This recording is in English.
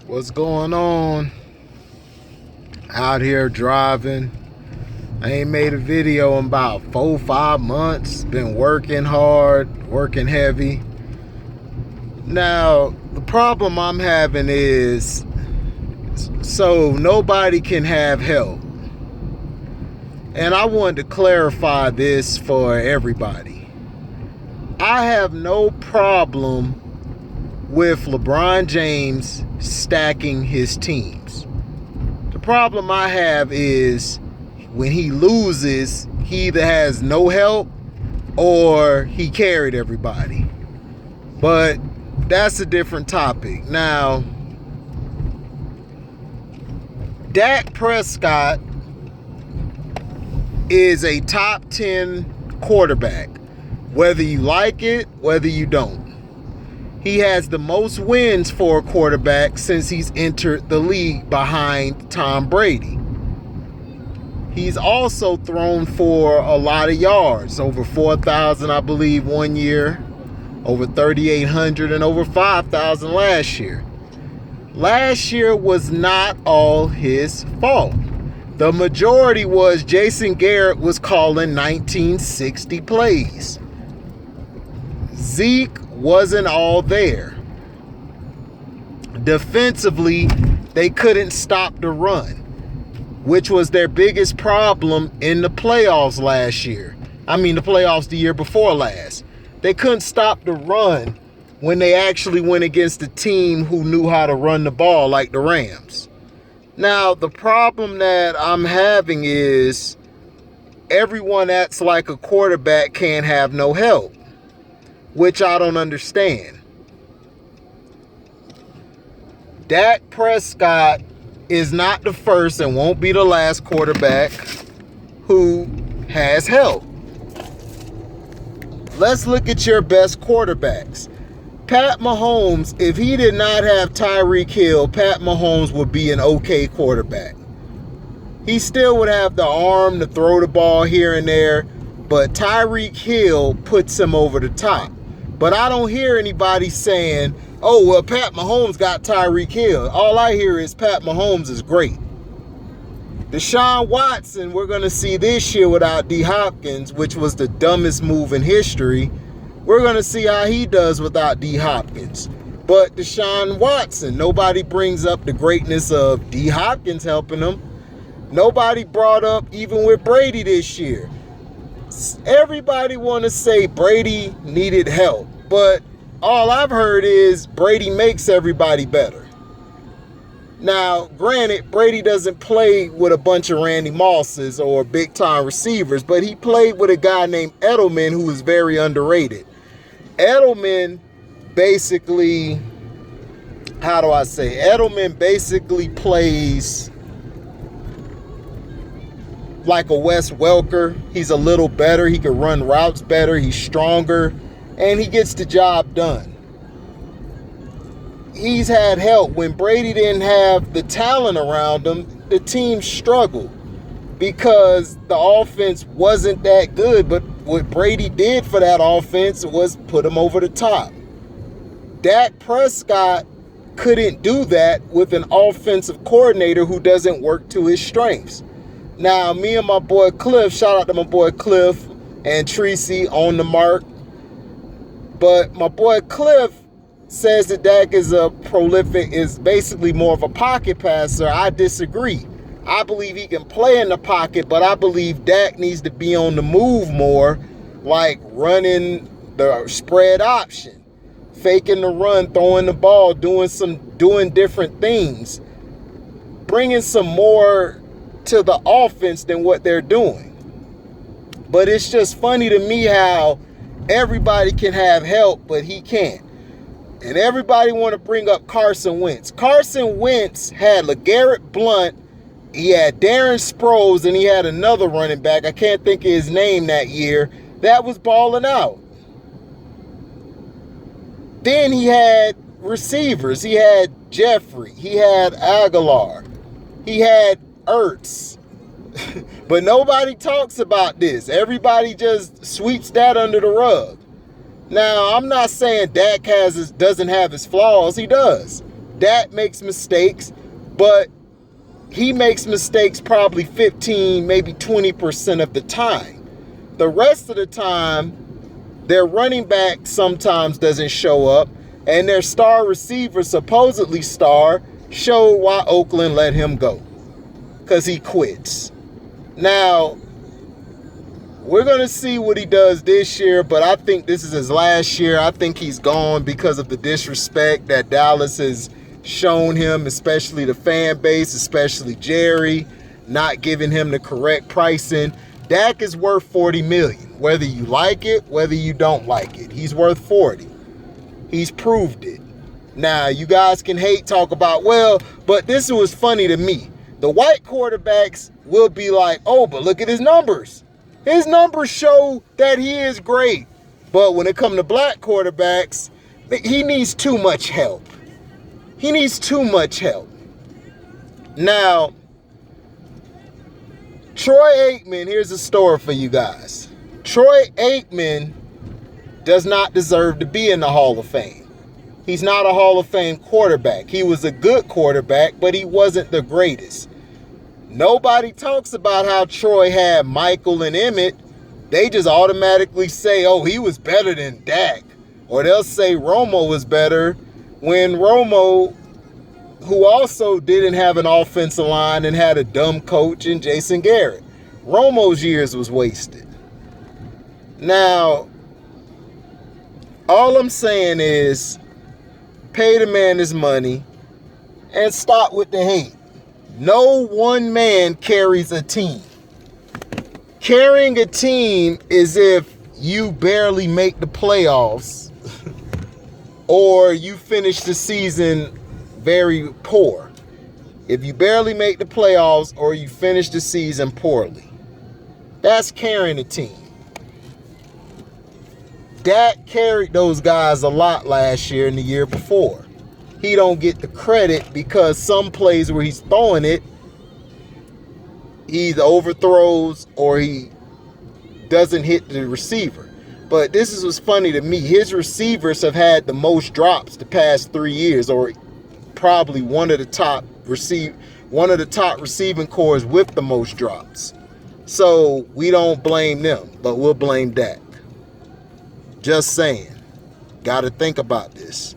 What's going on? Out here driving. I ain't made a video in about 4-5 months. Been working hard, working heavy. Now, the problem I'm having is, so nobody can have help. And I wanted to clarify this for everybody. I have no problem with LeBron James stacking his teams. The problem I have is when he loses, he either has no help or he carried everybody. But that's a different topic. Now, Dak Prescott is a top 10 quarterback, whether you like it, whether you don't. He has the most wins for a quarterback since he's entered the league behind Tom Brady. He's also thrown for a lot of yards, over 4,000, I believe, one year, over 3,800, and over 5,000 last year. Last year was not all his fault. The majority was Jason Garrett was calling 1960 plays. Zeke wasn't all there. Defensively, they couldn't stop the run, which was their biggest problem in the playoffs last year. I mean, the playoffs the year before last. They couldn't stop the run when they actually went against a team who knew how to run the ball, like the Rams. Now, the problem that I'm having is everyone that's like a quarterback can't have no help, which I don't understand. Dak Prescott is not the first and won't be the last quarterback who has help. Let's look at your best quarterbacks. Pat Mahomes, if he did not have Tyreek Hill, Pat Mahomes would be an okay quarterback. He still would have the arm to throw the ball here and there, but Tyreek Hill puts him over the top. But I don't hear anybody saying, oh, well, Pat Mahomes got Tyreek Hill. All I hear is Pat Mahomes is great. Deshaun Watson, we're going to see this year without D. Hopkins, which was the dumbest move in history. We're going to see how he does without D. Hopkins. But Deshaun Watson, nobody brings up the greatness of D. Hopkins helping him. Nobody brought up even with Brady this year. Everybody want to say Brady needed help, but all I've heard is Brady makes everybody better. Now, granted, Brady doesn't play with a bunch of Randy Mosses or big-time receivers, but he played with a guy named Edelman who is very underrated. Edelman basically, Edelman basically plays like a Wes Welker. He's a little better. He can run routes better. He's stronger. And he gets the job done. He's had help. When Brady didn't have the talent around him, the team struggled because the offense wasn't that good. But what Brady did for that offense was put him over the top. Dak Prescott couldn't do that with an offensive coordinator who doesn't work to his strengths. Now, me and my boy Cliff, shout out to my boy Cliff and Tracy on the mark. But my boy Cliff says that Dak is is basically more of a pocket passer. I disagree. I believe he can play in the pocket, but I believe Dak needs to be on the move more, like running the spread option, faking the run, throwing the ball, doing different things, bringing some more to the offense than what they're doing. But it's just funny to me how everybody can have help, but he can't. And everybody want to bring up Carson Wentz. Carson Wentz had LeGarrette Blount, he had Darren Sproles, and he had another running back, I can't think of his name that year, that was balling out. Then he had receivers. He had Jeffrey. He had Aguilar. He had Ertz. But nobody talks about this. Everybody just sweeps that under the rug. Now, I'm not saying Dak doesn't have his flaws. He does. Dak makes mistakes, but he makes mistakes probably 15, maybe 20% of the time. The rest of the time, their running back sometimes doesn't show up, and their star receiver, supposedly star, showed why Oakland let him go. Because he quits. Now, we're going to see what he does this year, but I think this is his last year. I think he's gone because of the disrespect that Dallas has shown him, especially the fan base, especially Jerry, not giving him the correct pricing. Dak is worth $40 million. Whether you like it, whether you don't like it, he's worth 40. He's proved it. Now, you guys can hate talk about, well, but this was funny to me. The white quarterbacks will be like, oh, but look at his numbers. His numbers show that he is great. But when it comes to black quarterbacks, he needs too much help. He needs too much help. Now, Troy Aikman, here's a story for you guys. Troy Aikman does not deserve to be in the Hall of Fame. He's not a Hall of Fame quarterback. He was a good quarterback, but he wasn't the greatest. Nobody talks about how Troy had Michael and Emmett. They just automatically say, oh, he was better than Dak. Or they'll say Romo was better when Romo, who also didn't have an offensive line and had a dumb coach in Jason Garrett. Romo's years was wasted. Now, all I'm saying is pay the man his money and stop with the hate. No one man carries a team. Carrying a team is if you barely make the playoffs or you finish the season very poor. If you barely make the playoffs or you finish the season poorly, that's carrying a team. Dak carried those guys a lot last year and the year before. He don't get the credit because some plays where he's throwing it, he either overthrows or he doesn't hit the receiver. But this is what's funny to me. His receivers have had the most drops the past 3 years, or probably one of the top receiving cores with the most drops. So we don't blame them, but we'll blame Dak. Just saying. Got to think about this.